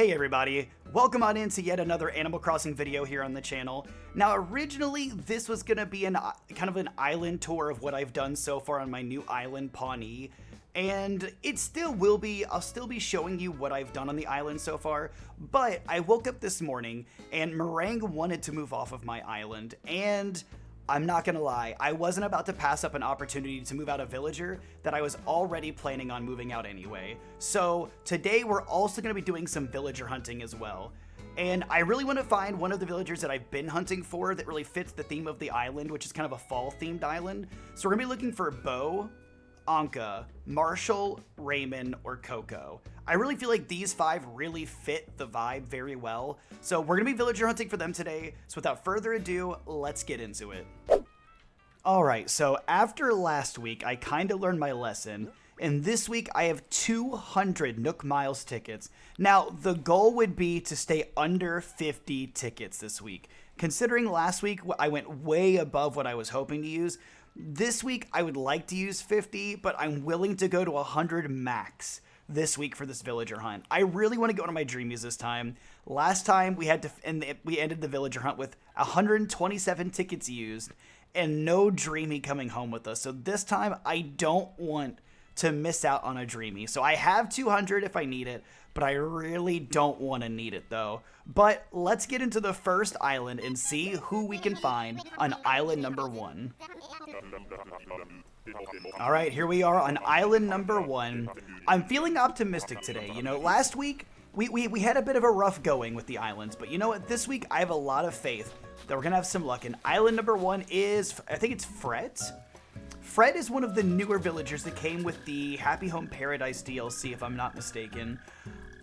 Hey everybody, welcome on into yet another Animal Crossing video here on the channel. Now originally this was going to be kind of an island tour of what I've done so far on my new island, PAWNEE. And it still will be, I'll still be showing you what I've done on the island so far. But I woke up this morning and Meringue wanted to move off of my island, and I'm not gonna lie, I wasn't about to pass up an opportunity to move out a villager that I was already planning on moving out anyway. So today we're also gonna be doing some villager hunting as well. And I really want to find one of the villagers that I've been hunting for that really fits the theme of the island, which is kind of a fall themed island. So we're gonna be looking for Bo, Anka, Marshall, Raymond, or Coco. I really feel like these five really fit the vibe very well. So we're gonna be villager hunting for them today. So without further ado, let's get into it. Alright, so after last week, I kinda learned my lesson. And this week, I have 200 Nook Miles tickets. Now, the goal would be to stay under 50 tickets this week. Considering last week, I went way above what I was hoping to use. This week, I would like to use 50, but I'm willing to go to 100 max this week for this villager hunt. I really want to go to my dreamies this time. Last time, we ended the villager hunt with 127 tickets used and no dreamy coming home with us. So this time, I don't want to miss out on a dreamy. So I have 200 if I need it, but I really don't want to need it though. But let's get into the first island and see who we can find on island number 1. All right, here we are on island number 1. I'm feeling optimistic today. You know, last week we had a bit of a rough going with the islands, but you know what? This week I have a lot of faith that we're gonna have some luck. And island number 1 is, I think it's Fred. Fred is one of the newer villagers that came with the Happy Home Paradise DLC, if I'm not mistaken.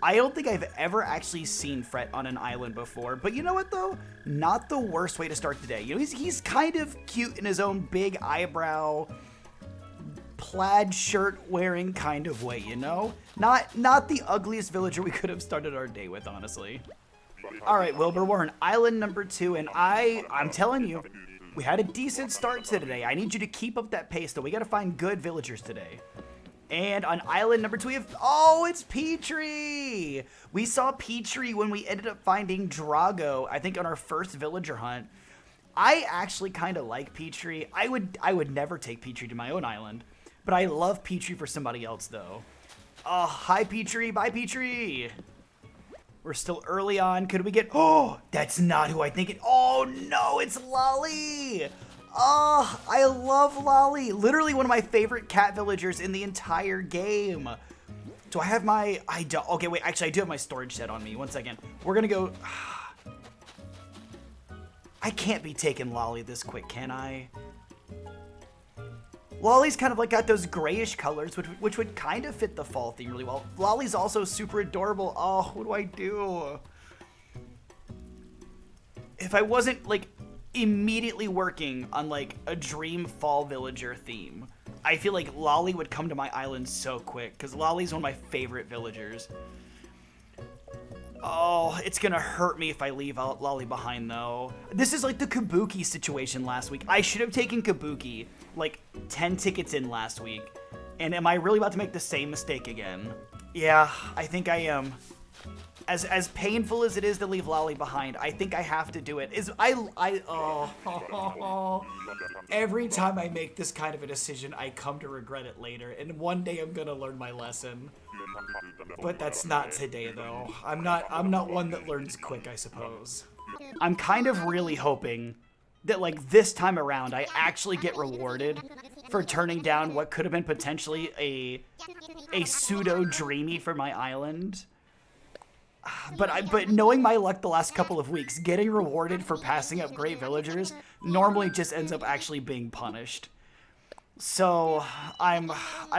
I don't think I've ever actually seen Fred on an island before, but you know what though? Not the worst way to start the day. You know, he's kind of cute in his own big eyebrow, plaid shirt wearing kind of way, you know? Not the ugliest villager we could have started our day with, honestly. All right, Wilbur, we're on island number 2, and I'm telling you, we had a decent start to today. I need you to keep up that pace, though. We got to find good villagers today. And on island number 2, we have... Oh, it's Petrie! We saw Petrie when we ended up finding Drago, I think on our first villager hunt. I actually kind of like Petrie. I would never take Petrie to my own island. But I love Petrie for somebody else, though. Oh, hi, Petrie. Bye, Petrie. We're still early on. Could we get... Oh, that's not who I think it... Oh, no, it's Lolly. Oh, I love Lolly. Literally one of my favorite cat villagers in the entire game. Do I have my... I don't... Okay, wait. Actually, I do have my storage set on me. One second. We're going to go... I can't be taking Lolly this quick, can I? Lolly's kind of like got those grayish colors, which would kind of fit the fall theme really well. Lolly's also super adorable. Oh, what do I do? If I wasn't like immediately working on like a dream fall villager theme, I feel like Lolly would come to my island so quick because Lolly's one of my favorite villagers. Oh, it's gonna hurt me if I leave Lolly behind though. This is like the Kabuki situation last week. I should have taken Kabuki like 10 tickets in last week. And am I really about to make the same mistake again? Yeah, I think I am. As painful as it is to leave Lolly behind, I think I have to do it. Every time I make this kind of a decision, I come to regret it later. And one day I'm gonna learn my lesson. But that's not today though. I'm not one that learns quick, I suppose. I'm kind of really hoping that like this time around I actually get rewarded for turning down what could have been potentially a pseudo dreamy for my island. But knowing my luck the last couple of weeks, getting rewarded for passing up great villagers normally just ends up actually being punished. So I'm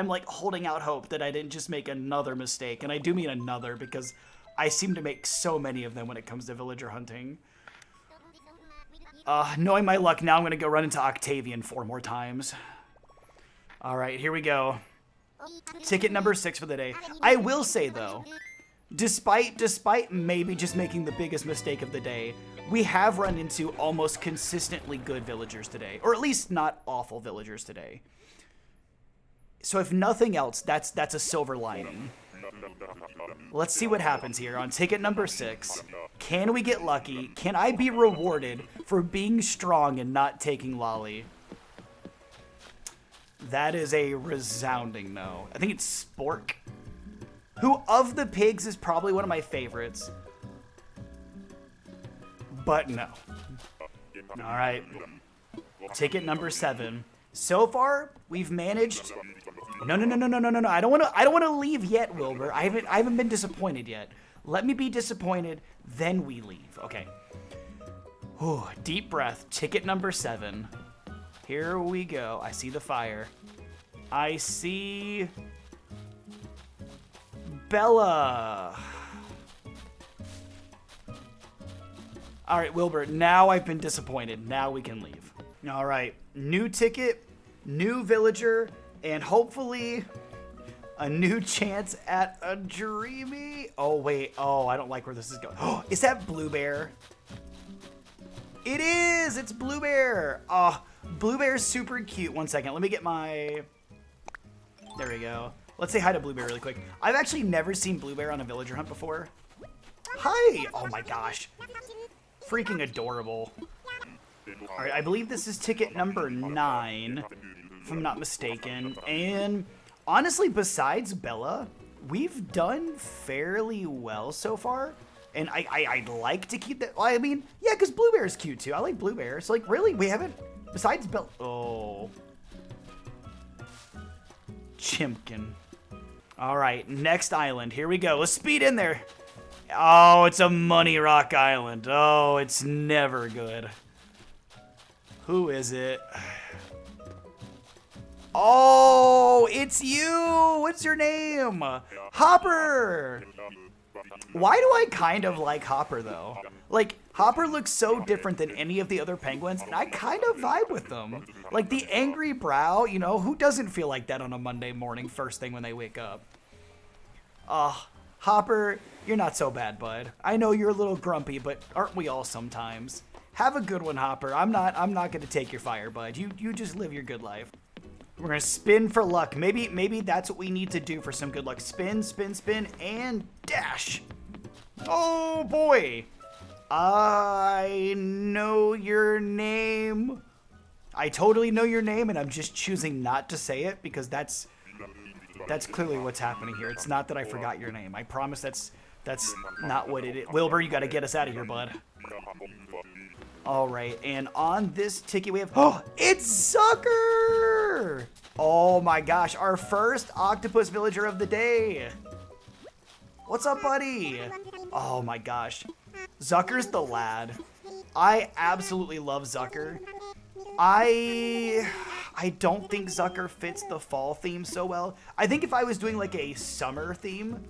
like holding out hope that I didn't just make another mistake, and I do mean another because I seem to make so many of them when it comes to villager hunting. Knowing my luck, now I'm gonna go run into Octavian 4 more times. All right, here we go. Ticket number 6 for the day. I will say though, despite maybe just making the biggest mistake of the day, we have run into almost consistently good villagers today, or at least not awful villagers today. So if nothing else, that's a silver lining. Let's see what happens here on ticket number 6. Can we get lucky? Can I be rewarded for being strong and not taking lolly? That is a resounding no. I think it's Spork, who of the pigs is probably one of my favorites. But no. All right. Ticket number 7. So far, we've managed. No. I don't want to leave yet, Wilbur. I haven't been disappointed yet. Let me be disappointed, then we leave. Okay. Whew, deep breath. Ticket number 7. Here we go. I see the fire. I see Bella. All right, Wilbur, now I've been disappointed. Now we can leave. All right, new ticket, new villager, and hopefully a new chance at a dreamy. Oh, wait. Oh, I don't like where this is going. Oh, is that Blue Bear? It is. It's Blue Bear. Oh, Blue Bear's super cute. One second. Let me get my... There we go. Let's say hi to Blue Bear really quick. I've actually never seen Blue Bear on a villager hunt before. Hi. Oh, my gosh. Freaking adorable. All right, I believe this is ticket number 9, if I'm not mistaken. And honestly, besides Bella, we've done fairly well so far. And I'd like to keep that. Well, I mean, yeah, because Blue Bear is cute too. I like Blue Bear. So, like, really, we haven't, besides Bella. Oh. Chimpkin. All right, next island. Here we go. Let's speed in there. Oh, it's a Money Rock Island. Oh, it's never good. Who is it? Oh, it's you. What's your name? Hopper. Why do I kind of like Hopper, though? Like, Hopper looks so different than any of the other penguins, and I kind of vibe with them. Like, the angry brow, you know, who doesn't feel like that on a Monday morning first thing when they wake up? Hopper, you're not so bad, bud. I know you're a little grumpy, but aren't we all sometimes? Have a good one, Hopper. I'm not gonna take your fire, bud. You just live your good life. We're gonna spin for luck. Maybe that's what we need to do for some good luck. Spin, spin, spin, and dash. Oh boy. I know your name. I totally know your name, and I'm just choosing not to say it because that's clearly what's happening here. It's not that I forgot your name. I promise that's not what it is. Wilbur, you gotta get us out of here, bud. All right, and on this ticket we have, oh, it's Zucker! Oh my gosh, our first octopus villager of the day. What's up, buddy? Oh my gosh. Zucker's the lad. I absolutely love Zucker. I don't think Zucker fits the fall theme so well. I think if I was doing like a summer theme,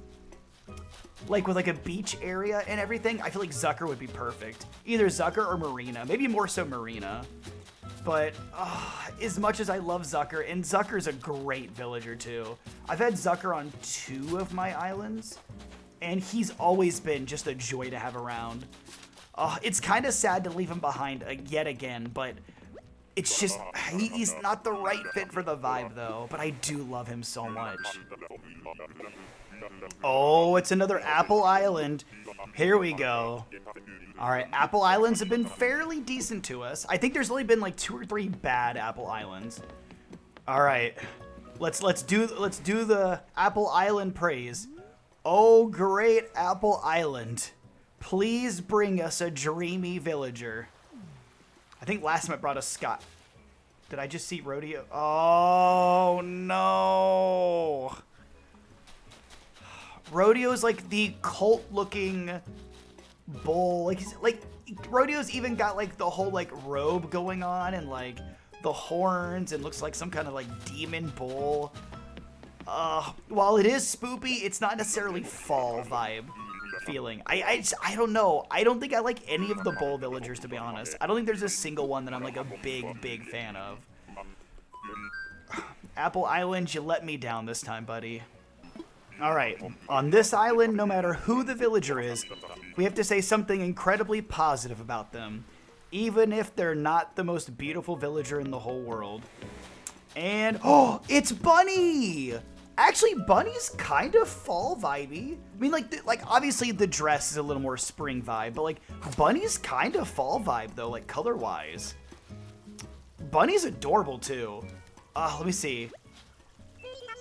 like with like a beach area and everything, I feel like Zucker would be perfect. Either Zucker or Marina, maybe more so Marina. But as much as I love Zucker, and Zucker's a great villager too. I've had Zucker on 2 of my islands, and he's always been just a joy to have around. It's kind of sad to leave him behind yet again, but it's just, he's not the right fit for the vibe though, but I do love him so much. Oh, it's another Apple Island. Here we go. All right, Apple Islands have been fairly decent to us. I think there's only been like 2 or 3 bad Apple Islands. All right, let's do the Apple Island praise. Oh, great Apple Island, please bring us a dreamy villager. I think last time it brought us Scott. Did I just see Rodeo? Oh no. Rodeo's like the cult-looking bull. Like Rodeo's even got like the whole like robe going on and like the horns and looks like some kind of like demon bull. While it is spoopy, it's not necessarily fall vibe feeling. I don't know. I don't think I like any of the bull villagers, to be honest. I don't think there's a single one that I'm like a big fan of. Apple Island, you let me down this time, buddy. All right, on this island, no matter who the villager is, we have to say something incredibly positive about them, even if they're not the most beautiful villager in the whole world. And, oh, it's Bunny! Actually, Bunny's kind of fall vibey. I mean, like obviously the dress is a little more spring vibe, but like Bunny's kind of fall vibe though, like color-wise. Bunny's adorable too. Let me see.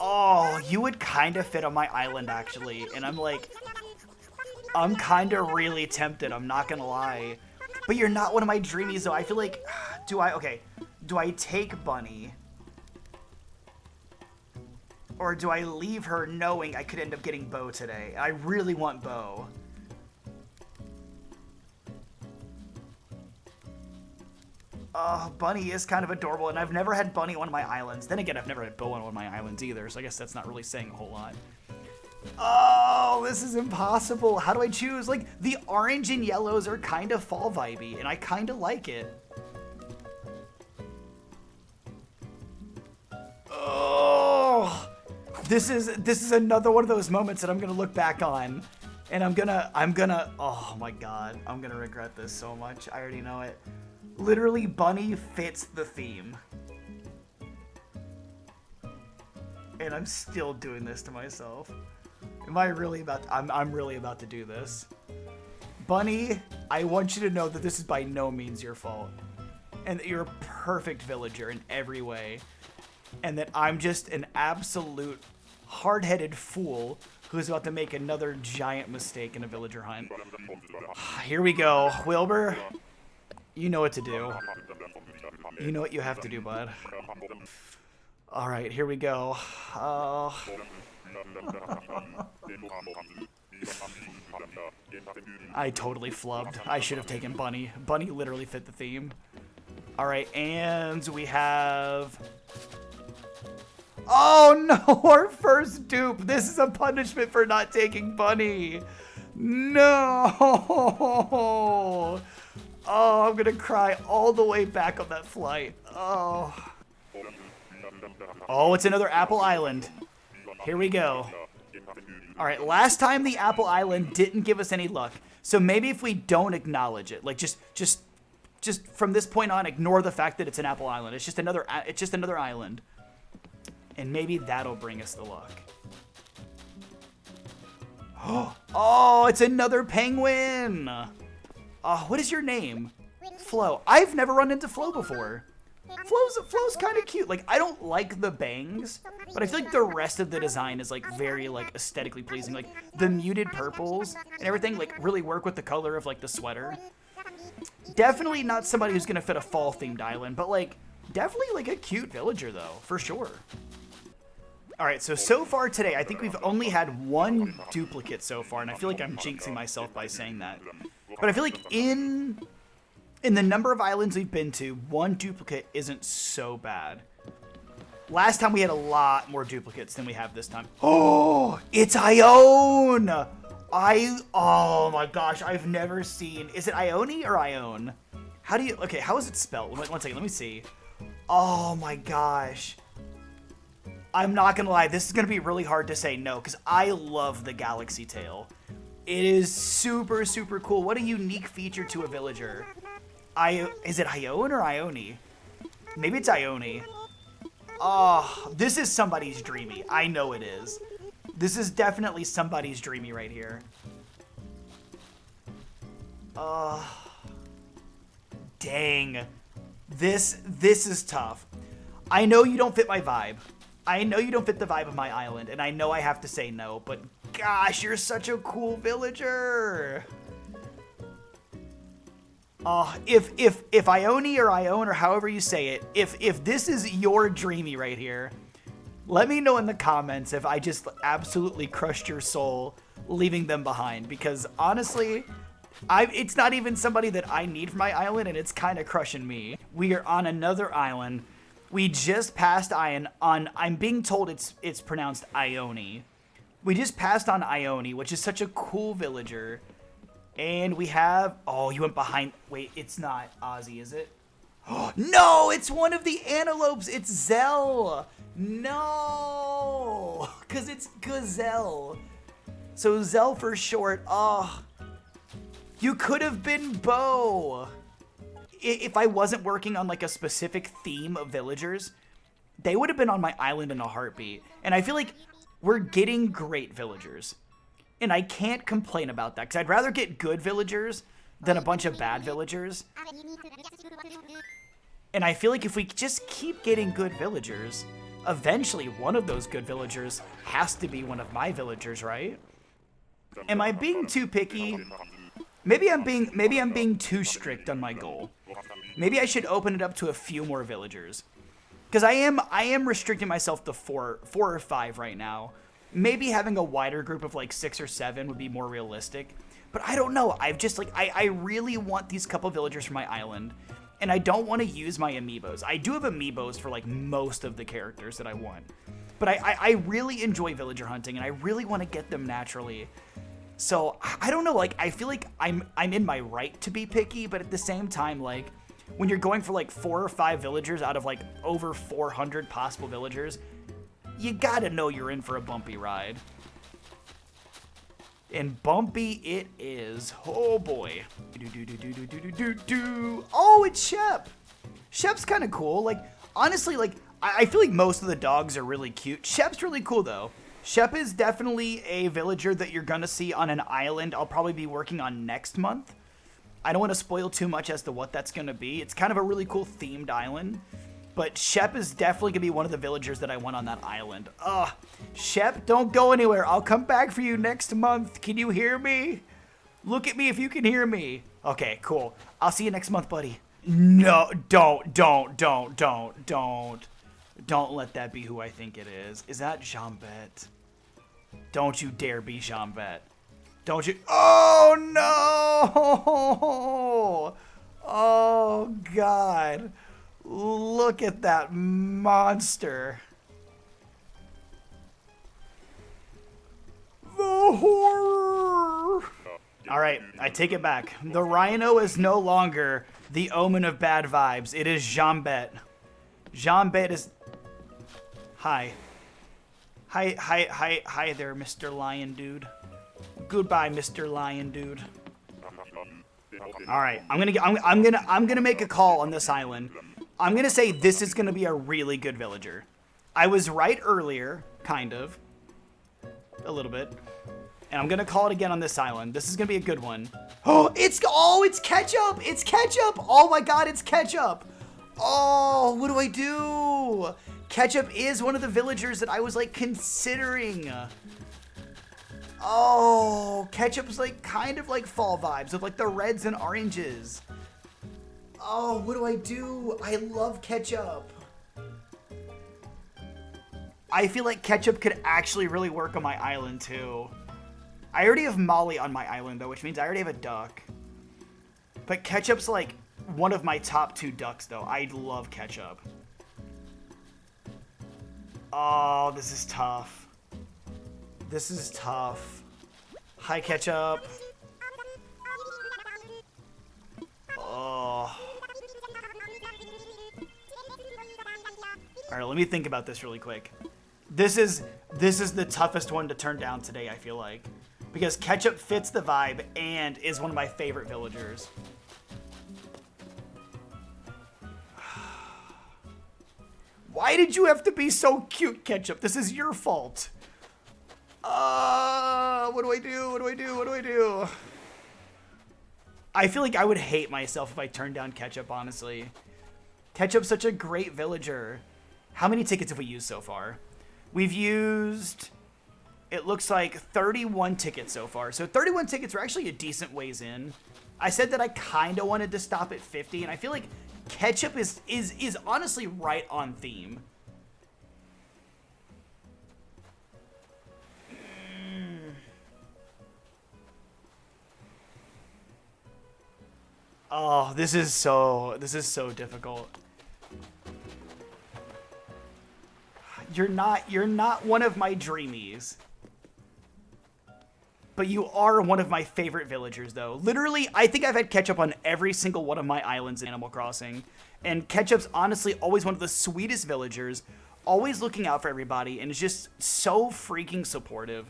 Oh, you would kind of fit on my island actually, and I'm kind of really tempted. I'm not gonna lie, but you're not one of my dreamies though. I feel like, do I take Bunny? Or do I leave her knowing I could end up getting Bo today? I really want Bo. Bunny is kind of adorable, and I've never had Bunny on one of my islands. Then again, I've never had Bo on one of my islands either, so I guess that's not really saying a whole lot. Oh, this is impossible. How do I choose? Like, the orange and yellows are kind of fall vibey, and I kind of like it. Oh, this is another one of those moments that I'm gonna look back on, and I'm gonna, oh my god, I'm gonna regret this so much. I already know it. Literally, Bunny fits the theme. And I'm still doing this to myself. Am I really about to, I'm really about to do this. Bunny, I want you to know that this is by no means your fault. And that you're a perfect villager in every way. And that I'm just an absolute hard-headed fool who's about to make another giant mistake in a villager hunt. Here we go. Wilbur, you know what to do. You know what you have to do, bud. All right, here we go. I totally flubbed. I should have taken Bunny. Bunny literally fit the theme. All right, and we have... Oh no, our first dupe. This is a punishment for not taking Bunny. No. Oh, I'm gonna cry all the way back on that flight. Oh. Oh, it's another Apple Island. Here we go. All right, last time the Apple Island didn't give us any luck. So maybe if we don't acknowledge it, like just from this point on, ignore the fact that it's an Apple Island. It's just another island. And maybe that'll bring us the luck. Oh, it's another penguin. What is your name? Flo. I've never run into Flo before. Flo's kind of cute. Like, I don't like the bangs, but I feel like the rest of the design is like very like aesthetically pleasing. Like the muted purples and everything like really work with the color of like the sweater. Definitely not somebody who's gonna fit a fall themed island, but like definitely like a cute villager though, for sure. All right, so far today, I think we've only had one duplicate so far, and I feel like I'm jinxing myself by saying that. But I feel like in the number of islands we've been to, one duplicate isn't so bad. Last time we had a lot more duplicates than we have this time. Oh, it's Ione! Oh my gosh, I've never seen, is it Ione or Ione? Okay, how is it spelled? One second, let me see. Oh my gosh. I'm not gonna lie, this is gonna be really hard to say no, because I love the galaxy tail. It is super, super cool. What a unique feature to a villager. Is it Ione or Ione? Maybe it's Ione. Oh, this is somebody's dreamy. I know it is. This is definitely somebody's dreamy right here. Dang. This is tough. I know you don't fit my vibe. I know you don't fit the vibe of my island, and I know I have to say no, but gosh, you're such a cool villager. If Ione or Ione or however you say it, if this is your dreamy right here, let me know in the comments if I just absolutely crushed your soul leaving them behind, because honestly, it's not even somebody that I need for my island, and it's kind of crushing me. We are on another island. We just passed I'm being told it's pronounced Ione. We just passed on Ione, which is such a cool villager. And we have, oh, you went behind, wait, it's not Ozzy, is it? Oh, no, it's one of the antelopes, it's Zell. No, because it's Gazelle. So Zell for short, oh, you could have been Bo. If I wasn't working on like a specific theme of villagers, they would have been on my island in a heartbeat. And I feel like we're getting great villagers. And I can't complain about that, because I'd rather get good villagers than a bunch of bad villagers. And I feel like if we just keep getting good villagers, eventually one of those good villagers has to be one of my villagers, right? Am I being too picky? Maybe I'm being too strict on my goal. Maybe I should open it up to a few more villagers. Because I am restricting myself to four or five right now. Maybe having a wider group of like 6 or 7 would be more realistic. But I don't know. I've just like, I really want these couple villagers for my island. And I don't want to use my amiibos. I do have amiibos for like most of the characters that I want. But I really enjoy villager hunting, and I really want to get them naturally. So I don't know, like I feel like I'm in my right to be picky, but at the same time, like when you're going for like 4 or 5 villagers out of like over 400 possible villagers, you gotta know you're in for a bumpy ride. And bumpy it is. Oh boy. Oh, it's Shep. Shep's kind of cool. Like, honestly, like, I feel like most of the dogs are really cute. Shep's really cool, though. Shep is definitely a villager that you're gonna see on an island I'll probably be working on next month. I don't want to spoil too much as to what that's gonna be. It's kind of a really cool themed island. But Shep is definitely gonna be one of the villagers that I want on that island. Ugh. Shep, don't go anywhere. I'll come back for you next month. Can you hear me? Look at me if you can hear me. Okay, cool. I'll see you next month, buddy. No, don't. Don't let that be who I think it is. Is that Jambet? Don't you dare be Jambet. Don't you? Oh, no! Oh, God. Look at that monster. The horror. All right, I take it back. The rhino is no longer the omen of bad vibes. It is Jambet. Jambet is... Hi. Hi there, Mr. Lion Dude. Goodbye, Mr. Lion Dude. All right, I'm gonna make a call on this island. I'm gonna say this is gonna be a really good villager. I was right earlier, kind of, a little bit, and I'm gonna call it again on this island. This is gonna be a good one. It's Ketchup! It's Ketchup! Oh my God, it's Ketchup! Oh, what do I do? Ketchup is one of the villagers that I was like considering. Oh, Ketchup's like kind of like fall vibes with like the reds and oranges. Oh, what do I do? I love Ketchup. I feel like Ketchup could actually really work on my island too. I already have Molly on my island though, which means I already have a duck. But Ketchup's like one of my top 2 ducks though. I love Ketchup. Oh, this is tough. This is tough. Hi, Ketchup. Oh. All right, let me think about this really quick. This is the toughest one to turn down today, I feel like. Because Ketchup fits the vibe and is one of my favorite villagers. Why did you have to be so cute, Ketchup? This is your fault. What do I do? What do I do? What do I do? I feel like I would hate myself if I turned down Ketchup, honestly. Ketchup's such a great villager. How many tickets have we used so far? We've used, it looks like 31 tickets so far. So 31 tickets are actually a decent ways in. I said that I kind of wanted to stop at 50, and I feel like Ketchup is honestly right on theme. Oh, this is so difficult. You're not one of my dreamies. But you are one of my favorite villagers, though. Literally, I think I've had Ketchup on every single one of my islands in Animal Crossing. And Ketchup's honestly always one of the sweetest villagers, always looking out for everybody, and is just so freaking supportive.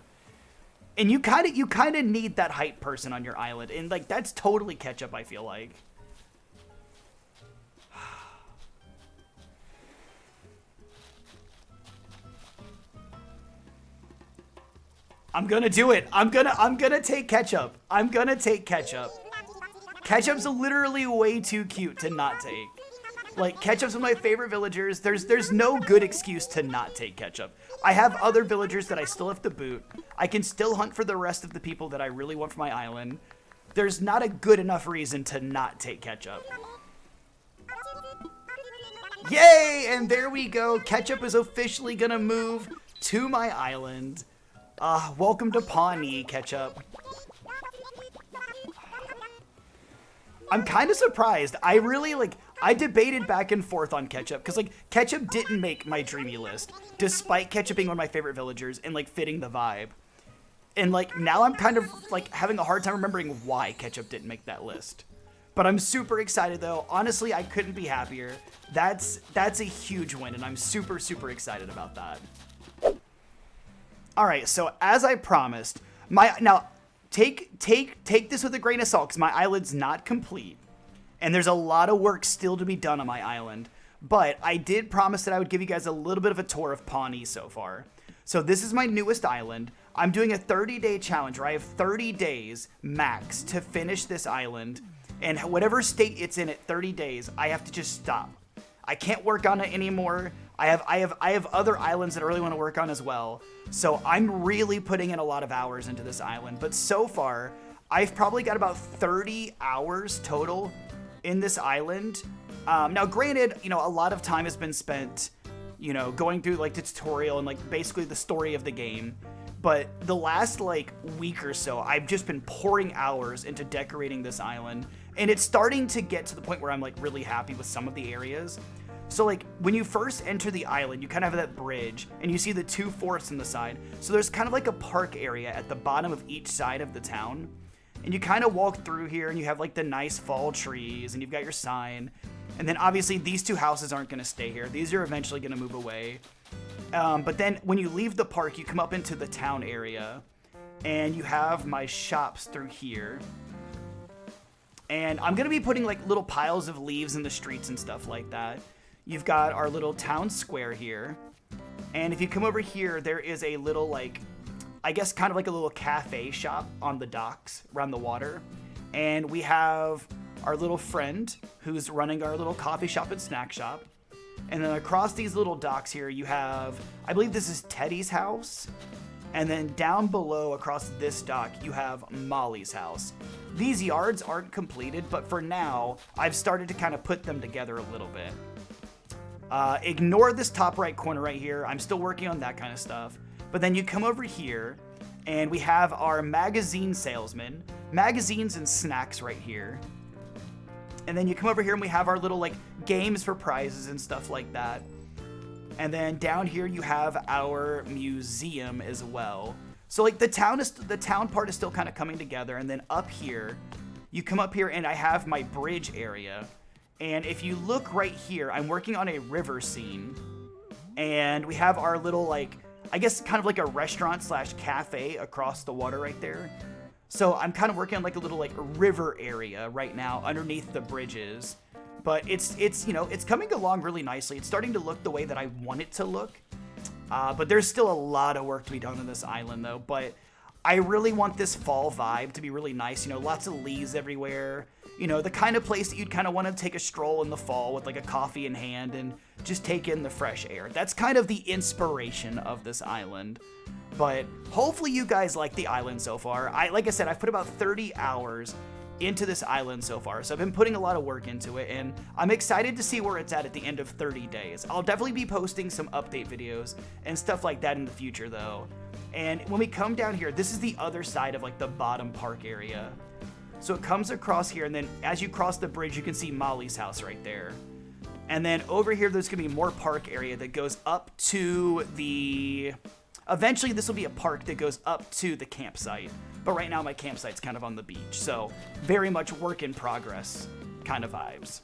And you kind of need that hype person on your island, and like that's totally Ketchup, I feel like. I'm gonna do it. I'm gonna take Ketchup. I'm gonna take Ketchup. Ketchup's literally way too cute to not take. Like, Ketchup's one of my favorite villagers. There's no good excuse to not take Ketchup. I have other villagers that I still have to boot. I can still hunt for the rest of the people that I really want for my island. There's not a good enough reason to not take Ketchup. Yay! And there we go. Ketchup is officially gonna move to my island. Welcome to PAWNEE, Ketchup. I'm kind of surprised. I debated back and forth on Ketchup because, like, Ketchup didn't make my dreamy list, despite Ketchup being one of my favorite villagers and, like, fitting the vibe. And, like, now I'm kind of, like, having a hard time remembering why Ketchup didn't make that list. But I'm super excited, though. Honestly, I couldn't be happier. That's a huge win, and I'm super, super excited about that. All right, so as I promised, now take this with a grain of salt because my island's not complete. And there's a lot of work still to be done on my island. But I did promise that I would give you guys a little bit of a tour of PAWNEE so far. So this is my newest island. I'm doing a 30-day challenge where I have 30 days max to finish this island. And whatever state it's in at 30 days, I have to just stop. I can't work on it anymore. I have other islands that I really want to work on as well. So I'm really putting in a lot of hours into this island. But so far, I've probably got about 30 hours total in this island. Now, granted, you know, a lot of time has been spent, you know, going through like the tutorial and like basically the story of the game. But the last like week or so, I've just been pouring hours into decorating this island. And it's starting to get to the point where I'm like really happy with some of the areas. So like when you first enter the island, you kind of have that bridge and you see the two forts on the side. So there's kind of like a park area at the bottom of each side of the town. And you kind of walk through here and you have like the nice fall trees and you've got your sign. And then obviously these two houses aren't going to stay here. These are eventually going to move away. But then when you leave the park, you come up into the town area and you have my shops through here. And I'm going to be putting like little piles of leaves in the streets and stuff like that. You've got our little town square here. And if you come over here, there is a little like, I guess kind of like a little cafe shop on the docks around the water. And we have our little friend who's running our little coffee shop and snack shop. And then across these little docks here, you have, I believe this is Teddy's house. And then down below across this dock, you have Molly's house. These yards aren't completed, but for now, I've started to kind of put them together a little bit. Ignore this top right corner right here. I'm still working on that kind of stuff. But then you come over here, and we have our magazine salesman, magazines and snacks right here. And then you come over here, and we have our little like games for prizes and stuff like that. And then down here you have our museum as well. So like the town part is still kind of coming together. And then up here, you come up here and I have my bridge area. And if you look right here, I'm working on a river scene. And we have our little like, I guess kind of like a restaurant slash cafe across the water right there. So I'm kind of working on like a little like river area right now underneath the bridges. But it's you know, it's coming along really nicely. It's starting to look the way that I want it to look. But there's still a lot of work to be done on this island though. But I really want this fall vibe to be really nice. You know, lots of leaves everywhere. You know, the kind of place that you'd kind of want to take a stroll in the fall with like a coffee in hand and just take in the fresh air. That's kind of the inspiration of this island. But hopefully you guys like the island so far. Like I said, I've put about 30 hours into this island so far. So I've been putting a lot of work into it and I'm excited to see where it's at the end of 30 days. I'll definitely be posting some update videos and stuff like that in the future though. And when we come down here, this is the other side of like the bottom park area. So it comes across here and then as you cross the bridge, you can see Molly's house right there. And then over here, there's gonna be more park area that goes up to the, eventually this will be a park that goes up to the campsite. But right now my campsite's kind of on the beach. So very much work in progress kind of vibes.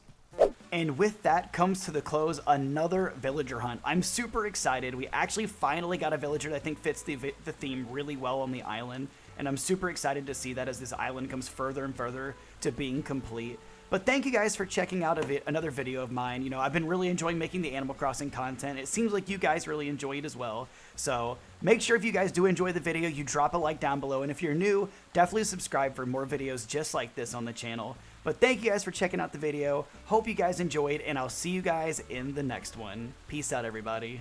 And with that comes to the close another villager hunt. I'm super excited. We actually finally got a villager that I think fits the theme really well on the island. And I'm super excited to see that as this island comes further and further to being complete. But thank you guys for checking out another video of mine. You know, I've been really enjoying making the Animal Crossing content. It seems like you guys really enjoy it as well. So Make sure if you guys do enjoy the video, you drop a like down below. And if you're new, definitely subscribe for more videos just like this on the channel. But thank you guys for checking out the video. Hope you guys enjoyed, and I'll see you guys in the next one. Peace out, everybody.